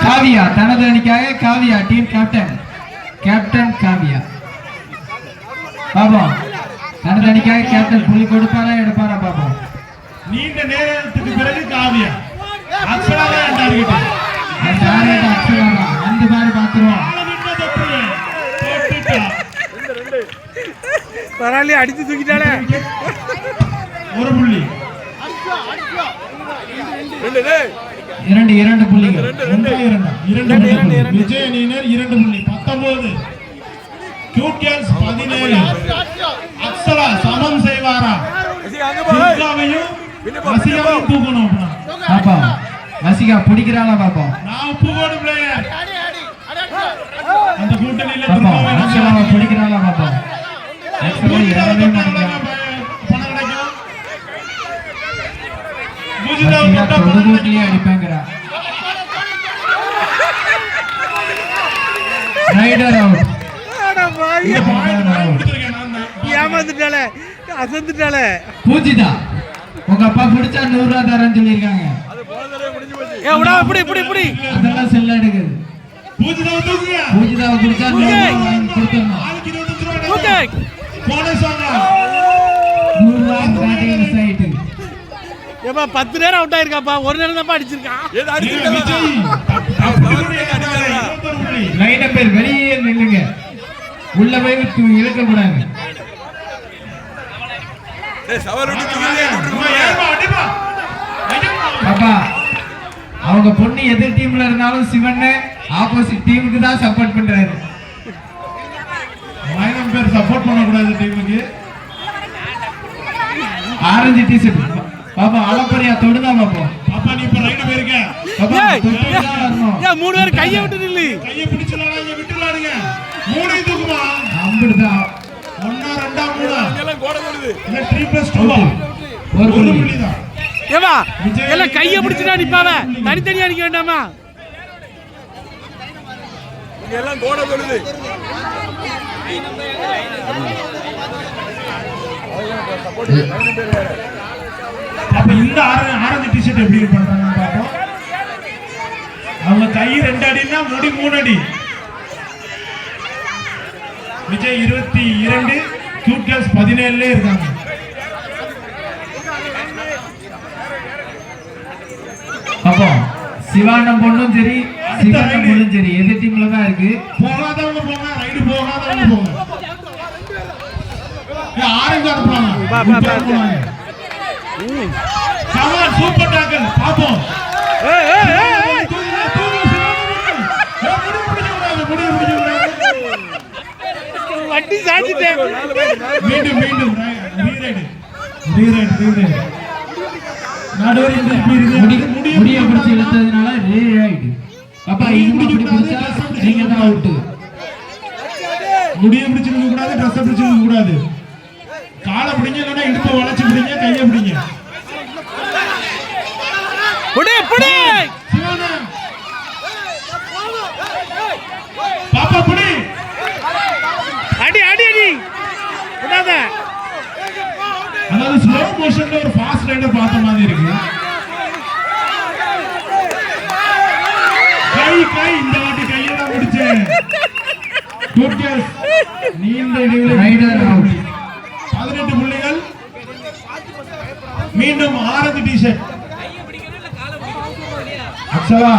காவியா தனது அணிக்காக Kavya team captain Kavya Baba தனது அணிக்காக கேப்டன் புள்ளி கொடுப்பாரா எடுப்பாரா பாபா. நீண்ட நேரத்துக்கு பிறகு காவியா அக்ஷராவை டார்கெட் அக்ஷராவா அந்த மாதிரி பாத்துருவோம். பரவாயில்ல அடிச்சு தூக்கிட்டாலே ஒரு புள்ளி இரண்டு புள்ளிகள் விஜய் அணியினர் 2 புள்ளி 19 கியூட் கேர்ள்ஸ் 17 அக்ஷரா சமம் செய்வாரா சிகாவையும் வசிகாவையும் தூக்கணும் பாப்பா வசிகா பிடிக்கிறாளா பாப்பா நான் உப்பு போடு பிளேயர் அந்த கூட்டணியில அக்ஷராவை பிடிக்கிறாளா பாப்பா பணம் கிடைக்கும் தொடுகூட்டிலே அடிப்பாங்கறா ரைடர் அவுட் ஏமாந்துட்டாளே அசந்துட்டாளே. பூஜிதா உங்க அப்பா பிடிச்சா 100 ரூபாய் தரேன்னு சொல்லிருக்காங்க. அதெல்லாம் செல்ல எடுக்குது. பூஜிதாவை பிடிச்சா 100 ரூபாய் கொடுத்துடணும். 10 நேரம் அவுட் ஆயிருக்காப்பா, ஒரு நேரம் தான் அடிச்சிருக்கான். லைன பேர் வெளியே நில்லுங்க, உள்ள போய் இழுக்க கூடாது. பாப்பா அவங்க பொண்ணு எதிர் டீம்ல இருந்தாலும் சிவன் ஆப்போசிட் டீமுக்கு தான் சப்போர்ட் பண்றாரு. லைனம் பேர் சப்போர்ட் பண்ண கூடாது டீமுக்கு. ஆரஞ்சு டி-ஷர்ட் பாப்பா அளப்பரியா தொடுதா பாப்பா. பாப்பா நீ இப்ப ரைட் போயிருக்க பாப்பா ஏய் 3 பேர் கையை விட்டு நில்லு. கையை பிடிச்சலாங்க விட்டுறானுங்க. 3 தூக்குமா அம்புடா 1 2 3 எல்லாம் கோட போடுது. இல்ல 3+2 ஒரு புள்ளி தான். ஏவா எல்லாம் கையை பிடிச்சிட்டா நிப்பாவே, தனித்தனியா அடிக்க வேண்டாமா? எல்லாம் கோட போடுது. அப்ப இந்த ஆரஞ்சு டி-ஷர்ட் எப்படி பண்றாங்கன்னு பாப்போம். அவங்க கை 2 அடினா முடி 3 அடி. விஜய் 22, கியூட் கேர்ள்ஸ் 17ல இருக்காங்க. அப்போ சிவானம் பொண்ணும் சரி சிவனம் பொண்ணும் சரி எதிர் டீம்ல தான் இருக்கு. போகாதவங்க போங்க, ரைடு போகாதவங்க போங்க. ஆரஞ்சு அனுப்புறாங்க. கமான் சூப்பர் டாக்கல் பாப்போம். வண்டி சாச்சிட்டே மீண்டும் ரீரைடு நடுவர் இந்த முடிய பிடிச்சு இழுத்ததுனால ரீரைடு. பாப்பா இன்னும் அப்படி பிடிச்சா நீங்க தான் அவுட். முடிய பிடிச்சு நிக்க கூடாது, ட்ரெஸ் பிடிச்சு நிக்க கூடாது. காலை பிடிங்க, இல்லைன்னா இடுப்பை வளைச்சு பிடிங்க, கையை பிடிங்க. பாப்பா புடி அடி விடாத. அதாவது ஸ்லோ மோஷன்ல ஒரு ஃபாஸ்ட் ரைடர் பார்த்த மாதிரி இருக்கு. கை இந்த வாட்டி கையை தான் பிடிச்சேன். குட் கேர்ள்ஸ் நீண்ட இடைவெளி ரைடர் அவுட். 18 புள்ளிகள். மீண்டும் ஆரஞ்சு டி-ஷர்ட் அக்ஷரா